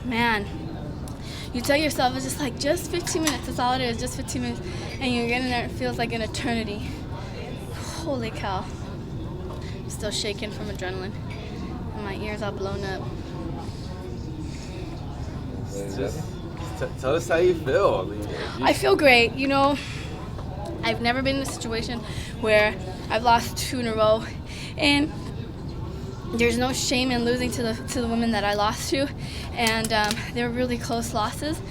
man, you tell yourself it's just like just 15 minutes. That's all it is, just 15 minutes, and you're getting there. It feels like an eternity. Holy cow! I'm still shaking from adrenaline, and my ears all blown up. Tell us how you feel. I feel great. You know, I've never been in a situation where I've lost 2 in a row, and there's no shame in losing to the women that I lost to, and they were really close losses.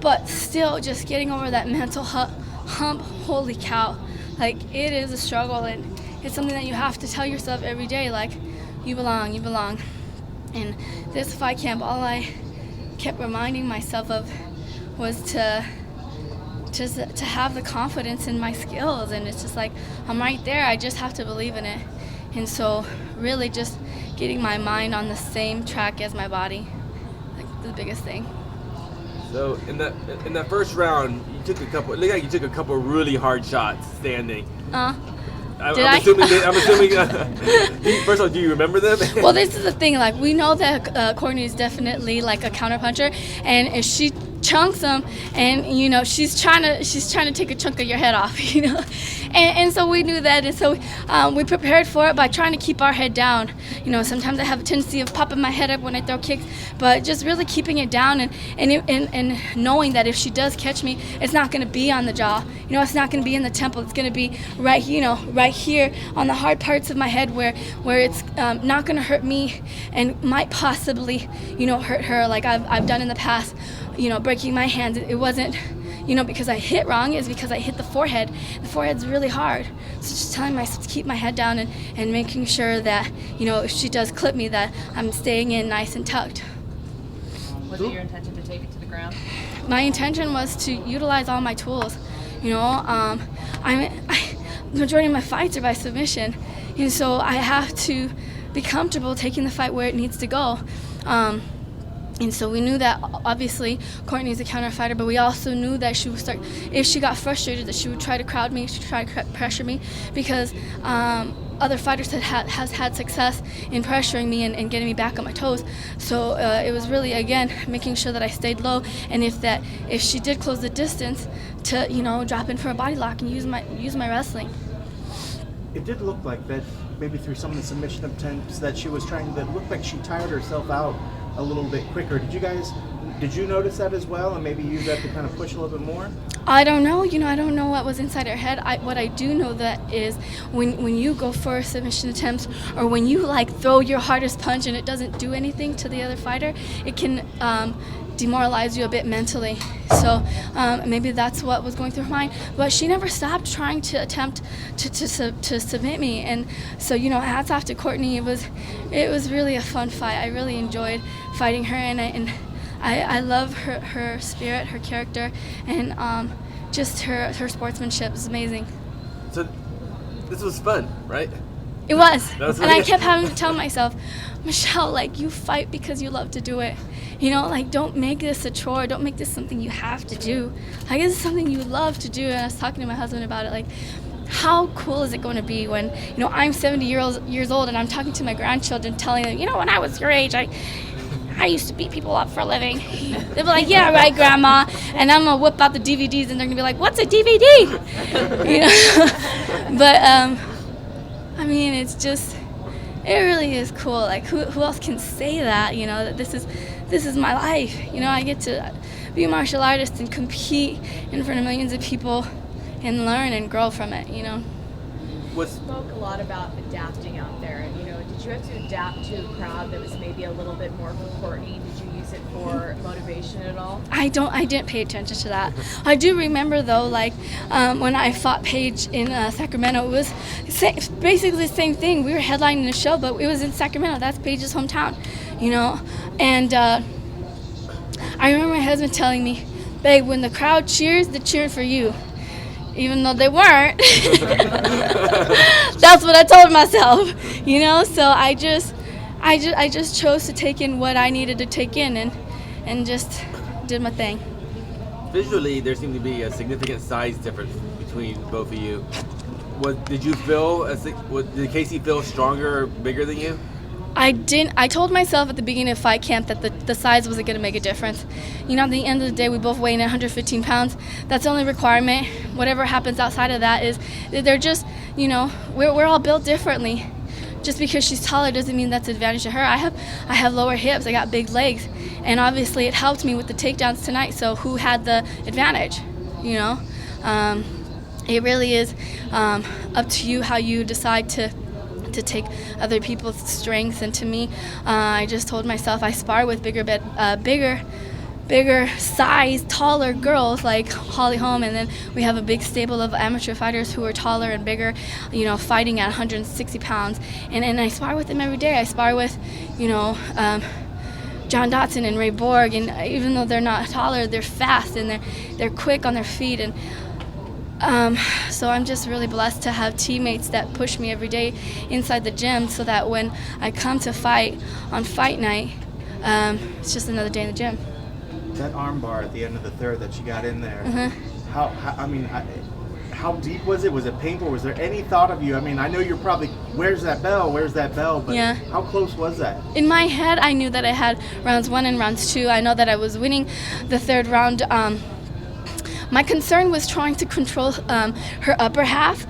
But still, just getting over that mental hump, holy cow, like it is a struggle, and it's something that you have to tell yourself every day, like you belong, you belong. And this fight camp, all I kept reminding myself of was to have the confidence in my skills, and it's just like I'm right there. I just have to believe in it, and so really just getting my mind on the same track as my body, like the biggest thing. So in that first round, you took a couple. It looked like you took a couple really hard shots standing. I'm assuming. First of all, do you remember them? Well, this is the thing. Like we know that Courtney is definitely like a counterpuncher, and if she chunks them, and you know she's trying to take a chunk of your head off, you know, and so we knew that, and so we prepared for it by trying to keep our head down. You know, sometimes I have a tendency of popping my head up when I throw kicks, but just really keeping it down and knowing that if she does catch me, it's not going to be on the jaw. You know, it's not going to be in the temple. It's going to be right here on the hard parts of my head where it's not going to hurt me and might possibly, you know, hurt her like I've done in the past. You know, breaking my hand, it wasn't, you know, because I hit wrong, it's because I hit the forehead. The forehead's really hard. So just telling myself to keep my head down and making sure that, you know, if she does clip me, that I'm staying in nice and tucked. Was it your intention to take it to the ground? My intention was to utilize all my tools. You know, the majority of my fights are by submission, and so I have to be comfortable taking the fight where it needs to go. And so we knew that obviously Courtney's a counter fighter, but we also knew that she would start, if she got frustrated, that she would try to crowd me, she would try to pressure me, because other fighters has had success in pressuring me and getting me back on my toes. So it was really, again, making sure that I stayed low, and if she did close the distance, to, you know, drop in for a body lock and use my wrestling. It did look like that, maybe through some of the submission attempts, that she was trying to look like she tired herself out a little bit quicker. Did you notice that as well, and maybe use that to kind of push a little bit more? I don't know. You know, I don't know what was inside her head. What I do know that is when you go for submission attempts, or when you like throw your hardest punch and it doesn't do anything to the other fighter, it can demoralize you a bit mentally. So maybe that's what was going through her mind. But she never stopped trying to attempt to submit me. And so, you know, hats off to Courtney. It was really a fun fight. I really enjoyed fighting her, and I love her spirit, her character, and just her sportsmanship is amazing. So this was fun, right? It was. And I kept having to tell myself, Michelle, like, you fight because you love to do it. You know, like, don't make this a chore. Don't make this something you have to do. Like, this is something you love to do. And I was talking to my husband about it, like, how cool is it going to be when, you know, I'm 70 years old and I'm talking to my grandchildren, telling them, you know, when I was your age, I used to beat people up for a living. They'll be like, yeah, right, Grandma. And I'm going to whip out the DVDs, and they're going to be like, what's a DVD? You know? But, I mean, it's just, it really is cool. Like, who else can say that, you know, that this is my life. You know, I get to be a martial artist and compete in front of millions of people and learn and grow from it, you know. You spoke a lot about adapting out there. You know, did you have to adapt to a crowd that was maybe a little bit more for Courtney? Did you use it for motivation at all? I didn't pay attention to that. I do remember, though, like when I fought Paige in Sacramento, it was basically the same thing. We were headlining the show, but it was in Sacramento. That's Paige's hometown, you know. And I remember my husband telling me, babe, when the crowd cheers, they're cheering for you. Even though they weren't. That's what I told myself, you know. So I just chose to take in what I needed to take in, and just did my thing. Visually, there seemed to be a significant size difference between both of you. Did Casey feel stronger or bigger than you? I told myself at the beginning of fight camp that the size wasn't going to make a difference. You know, at the end of the day, we both weigh in at 115 pounds. That's the only requirement. Whatever happens outside of that is, they're just, you know, we're all built differently. Just because she's taller doesn't mean that's an advantage to her. I have lower hips, I got big legs, and obviously it helped me with the takedowns tonight, so who had the advantage, you know? It really is up to you how you decide to take other people's strengths. And to me, I just told myself I spar with bigger size, taller girls like Holly Holm, and then we have a big stable of amateur fighters who are taller and bigger, you know, fighting at 160 pounds. And I spar with them every day. I spar with, you know, John Dotson and Ray Borg, and even though they're not taller, they're fast and they're quick on their feet. And so I'm just really blessed to have teammates that push me every day inside the gym, so that when I come to fight on fight night, it's just another day in the gym. That arm bar at the end of the third that she got in there, Mm-hmm. how deep was it? Was it painful? Was there any thought of you? I mean, I know you're probably, where's that bell? But Yeah. How close was that? In my head, I knew that I had rounds 1 and rounds 2. I know that I was winning the third round. My concern was trying to control her upper half,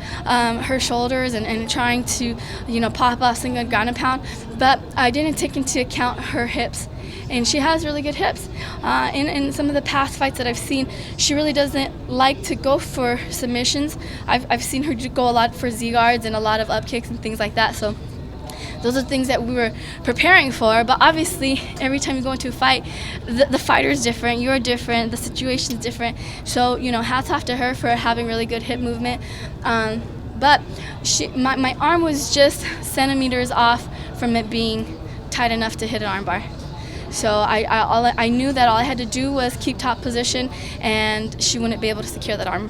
her shoulders, and trying to, you know, pop off single ground and pound. But I didn't take into account her hips. And she has really good hips. In some of the past fights that I've seen, she really doesn't like to go for submissions. I've seen her go a lot for Z-guards and a lot of up kicks and things like that. So those are things that we were preparing for. But obviously, every time you go into a fight, the fighter's different, you're different, the situation's different. So, you know, hats off to her for having really good hip movement. But my arm was just centimeters off from it being tight enough to hit an armbar. So I knew that all I had to do was keep top position, and she wouldn't be able to secure that arm.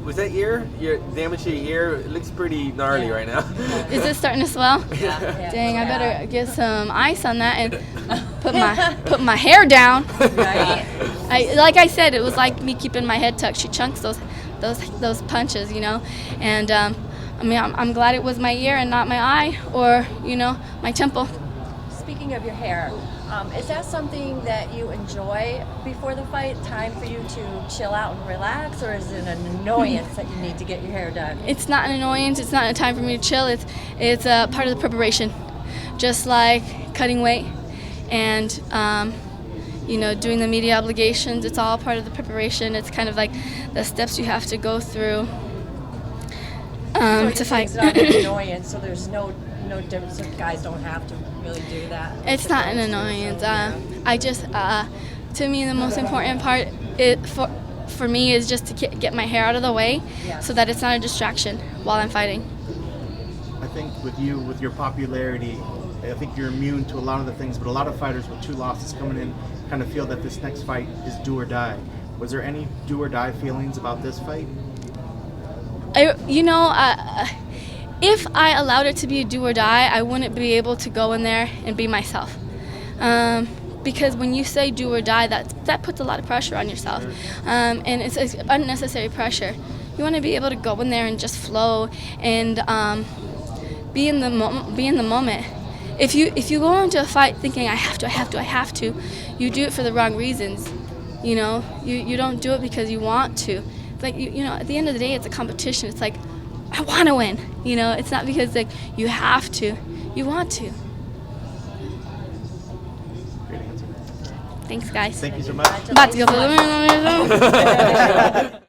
Was that ear? Your damage to your ear? It looks pretty gnarly right now. Is it starting to swell? Yeah. Dang, I better get some ice on that and put my hair down. Right. Like I said, it was like me keeping my head tucked. She chunks those punches, you know. And I mean, I'm glad it was my ear and not my eye or, you know, my temple. Speaking of your hair, is that something that you enjoy before the fight? Time for you to chill out and relax, or is it an annoyance that you need to get your hair done? It's not an annoyance. It's not a time for me to chill. It's a part of the preparation, just like cutting weight and you know, doing the media obligations. It's all part of the preparation. It's kind of like the steps you have to go through to fight. It's not an annoyance, so there's no difference. So guys don't have to really do that. It's not an annoyance. I just, to me, the most important part for me is just to get my hair out of the way, so that it's not a distraction while I'm fighting. I think with you, with your popularity, I think you're immune to a lot of the things, but a lot of fighters with 2 losses coming in kind of feel that this next fight is do or die. Was there any do or die feelings about this fight? If I allowed it to be a do or die, I wouldn't be able to go in there and be myself. Because when you say do or die, that puts a lot of pressure on yourself. And it's unnecessary pressure. You want to be able to go in there and just flow and be in the moment. If you go into a fight thinking I have to, you do it for the wrong reasons. You know, you don't do it because you want to. It's like you know, at the end of the day, it's a competition. It's like, I want to win. You know, it's not because like you have to. You want to. Great answer. Thanks, guys. Thank you so much. About to go.